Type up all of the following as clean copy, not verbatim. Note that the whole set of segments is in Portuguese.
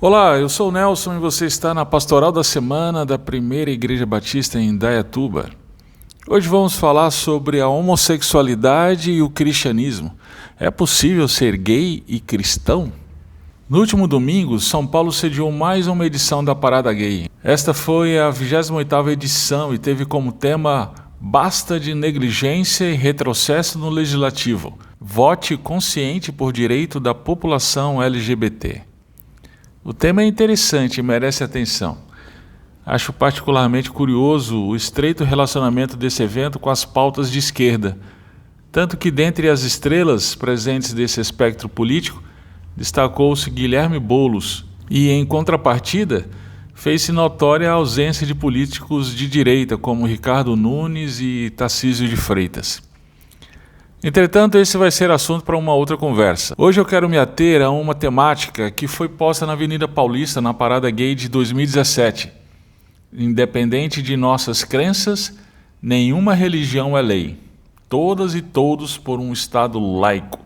Olá, eu sou o Nelson e você está na Pastoral da Semana da Primeira Igreja Batista em Indaiatuba. Hoje vamos falar sobre a homossexualidade e o cristianismo. É possível ser gay e cristão? No último domingo, São Paulo sediou mais uma edição da Parada Gay. Esta foi a 28ª edição e teve como tema Basta de negligência e retrocesso no legislativo. Vote consciente por direito da população LGBT. O tema é interessante e merece atenção. Acho particularmente curioso o estreito relacionamento desse evento com as pautas de esquerda, tanto que dentre as estrelas presentes desse espectro político, destacou-se Guilherme Boulos e, em contrapartida, fez-se notória a ausência de políticos de direita como Ricardo Nunes e Tarcísio de Freitas. Entretanto, esse vai ser assunto para uma outra conversa. Hoje eu quero me ater a uma temática que foi posta na Avenida Paulista na Parada Gay de 2017. Independente de nossas crenças, nenhuma religião é lei. Todas e todos por um Estado laico.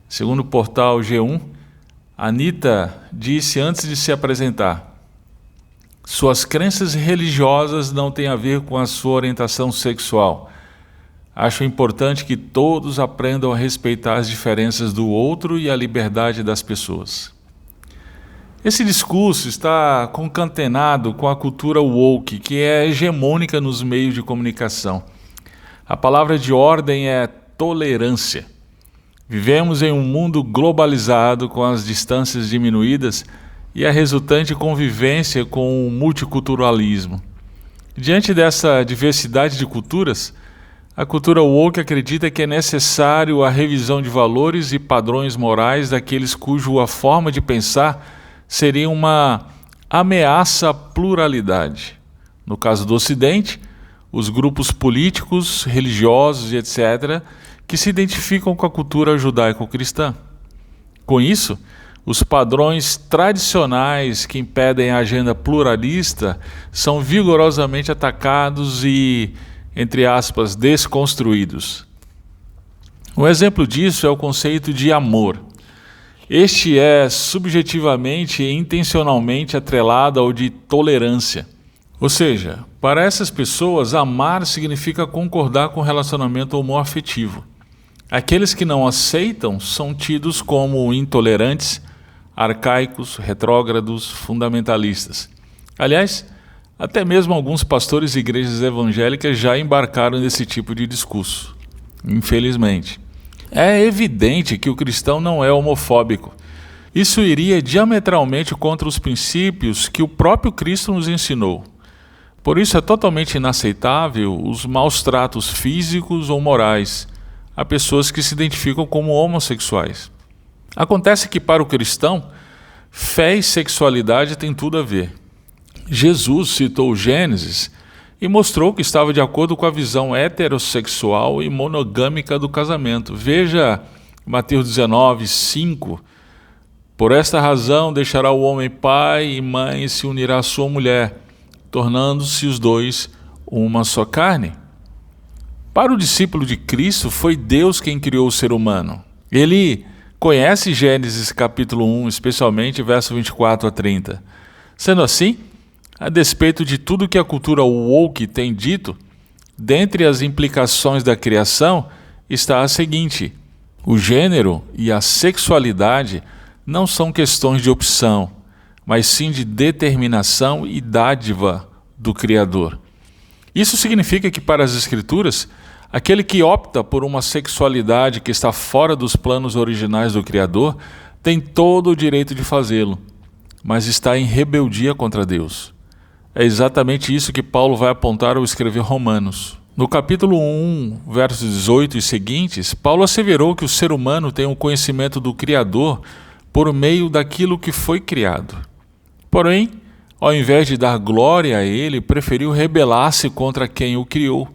Segundo o portal G1, Anitta disse antes de se apresentar: suas crenças religiosas não têm a ver com a sua orientação sexual. Acho importante que todos aprendam a respeitar as diferenças do outro e a liberdade das pessoas. Esse discurso está concatenado com a cultura woke, que é hegemônica nos meios de comunicação. A palavra de ordem é tolerância. Vivemos em um mundo globalizado com as distâncias diminuídas e a resultante convivência com o multiculturalismo. Diante dessa diversidade de culturas, a cultura woke acredita que é necessário a revisão de valores e padrões morais daqueles cuja forma de pensar seria uma ameaça à pluralidade. No caso do Ocidente, os grupos políticos, religiosos e etc., que se identificam com a cultura judaico-cristã. Com isso, os padrões tradicionais que impedem a agenda pluralista são vigorosamente atacados e, entre aspas, desconstruídos. Um exemplo disso é o conceito de amor. Este é subjetivamente e intencionalmente atrelado ao de tolerância. Ou seja, para essas pessoas, amar significa concordar com o relacionamento homoafetivo. Aqueles que não aceitam são tidos como intolerantes, arcaicos, retrógrados, fundamentalistas. Aliás, até mesmo alguns pastores e igrejas evangélicas já embarcaram nesse tipo de discurso, infelizmente. É evidente que o cristão não é homofóbico. Isso iria diametralmente contra os princípios que o próprio Cristo nos ensinou. Por isso é totalmente inaceitável os maus tratos físicos ou morais a pessoas que se identificam como homossexuais. Acontece que para o cristão, fé e sexualidade têm tudo a ver. Jesus citou Gênesis e mostrou que estava de acordo com a visão heterossexual e monogâmica do casamento. Veja Mateus 19, 5. Por esta razão deixará o homem pai e mãe e se unirá à sua mulher, tornando-se os dois uma só carne. Para o discípulo de Cristo, foi Deus quem criou o ser humano. Ele conhece Gênesis capítulo 1, especialmente verso 24 a 30. Sendo assim, a despeito de tudo que a cultura woke tem dito, dentre as implicações da criação está a seguinte: o gênero e a sexualidade não são questões de opção, mas sim de determinação e dádiva do Criador. Isso significa que, para as Escrituras, aquele que opta por uma sexualidade que está fora dos planos originais do Criador tem todo o direito de fazê-lo, mas está em rebeldia contra Deus. É exatamente isso que Paulo vai apontar ao escrever Romanos. No capítulo 1, versos 18 e seguintes, Paulo asseverou que o ser humano tem um conhecimento do Criador por meio daquilo que foi criado. Porém, ao invés de dar glória a ele, preferiu rebelar-se contra quem o criou.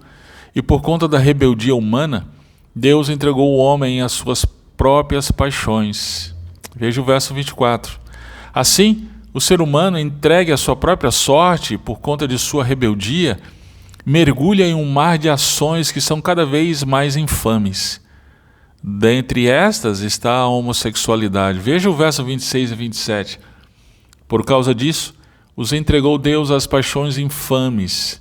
E por conta da rebeldia humana, Deus entregou o homem às suas próprias paixões. Veja o verso 24. Assim, o ser humano, entregue à sua própria sorte por conta de sua rebeldia, mergulha em um mar de ações que são cada vez mais infames. Dentre estas está a homossexualidade. Veja o verso 26 e 27. Por causa disso, os entregou Deus às paixões infames,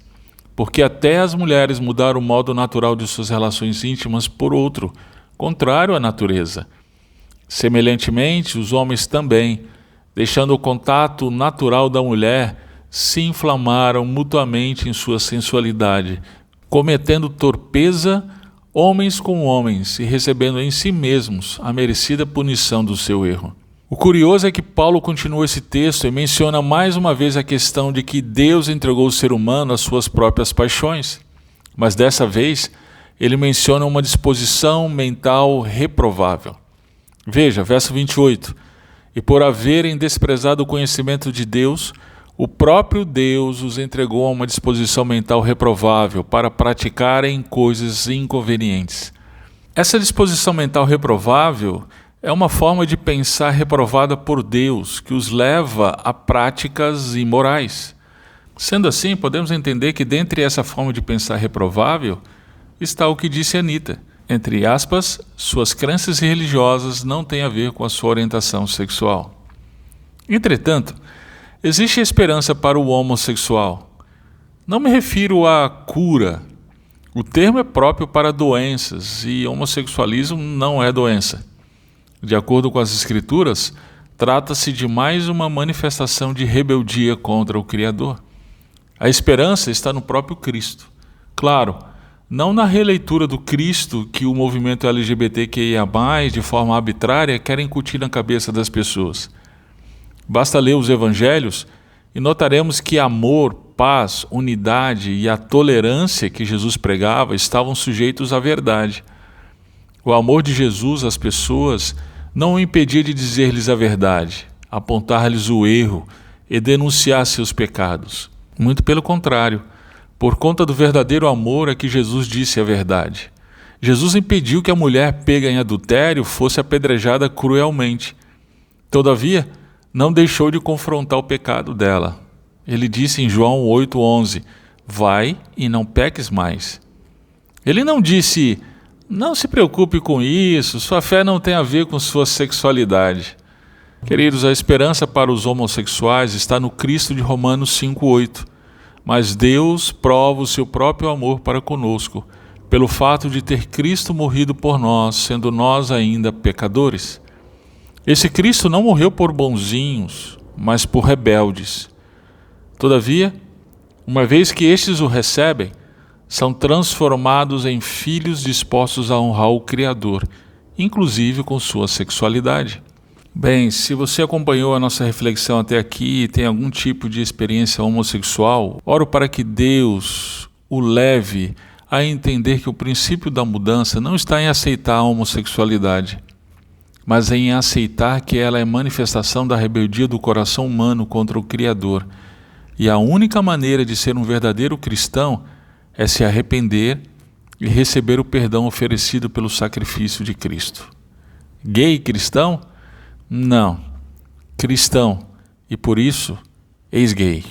porque até as mulheres mudaram o modo natural de suas relações íntimas por outro, contrário à natureza. Semelhantemente, os homens também, deixando o contato natural da mulher, se inflamaram mutuamente em sua sensualidade, cometendo torpeza homens com homens e recebendo em si mesmos a merecida punição do seu erro. O curioso é que Paulo continua esse texto e menciona mais uma vez a questão de que Deus entregou o ser humano às suas próprias paixões, mas dessa vez ele menciona uma disposição mental reprovável. Veja, verso 28. E por haverem desprezado o conhecimento de Deus, o próprio Deus os entregou a uma disposição mental reprovável para praticarem coisas inconvenientes. Essa disposição mental reprovável é uma forma de pensar reprovada por Deus, que os leva a práticas imorais. Sendo assim, podemos entender que dentre essa forma de pensar reprovável está o que disse Anita. Entre aspas, suas crenças religiosas não têm a ver com a sua orientação sexual. Entretanto, existe esperança para o homossexual. Não me refiro à cura. O termo é próprio para doenças e homossexualismo não é doença. De acordo com as Escrituras, trata-se de mais uma manifestação de rebeldia contra o Criador. A esperança está no próprio Cristo. Claro, não na releitura do Cristo que o movimento LGBTQIA+, de forma arbitrária, quer incutir na cabeça das pessoas. Basta ler os evangelhos e notaremos que amor, paz, unidade e a tolerância que Jesus pregava estavam sujeitos à verdade. O amor de Jesus às pessoas não o impedia de dizer-lhes a verdade, apontar-lhes o erro e denunciar seus pecados. Muito pelo contrário, por conta do verdadeiro amor é que Jesus disse a verdade. Jesus impediu que a mulher pega em adultério fosse apedrejada cruelmente. Todavia, não deixou de confrontar o pecado dela. Ele disse em João 8,11, vai e não peques mais. Ele não disse, não se preocupe com isso, sua fé não tem a ver com sua sexualidade. Queridos, a esperança para os homossexuais está no Cristo de Romanos 5,8. Mas Deus prova o seu próprio amor para conosco, pelo fato de ter Cristo morrido por nós, sendo nós ainda pecadores. Esse Cristo não morreu por bonzinhos, mas por rebeldes. Todavia, uma vez que estes o recebem, são transformados em filhos dispostos a honrar o Criador, inclusive com sua sexualidade. Bem, se você acompanhou a nossa reflexão até aqui e tem algum tipo de experiência homossexual, oro para que Deus o leve a entender que o princípio da mudança não está em aceitar a homossexualidade, mas em aceitar que ela é manifestação da rebeldia do coração humano contra o Criador. E a única maneira de ser um verdadeiro cristão é se arrepender e receber o perdão oferecido pelo sacrifício de Cristo. Gay cristão? Não. Cristão. E por isso, ex-gay.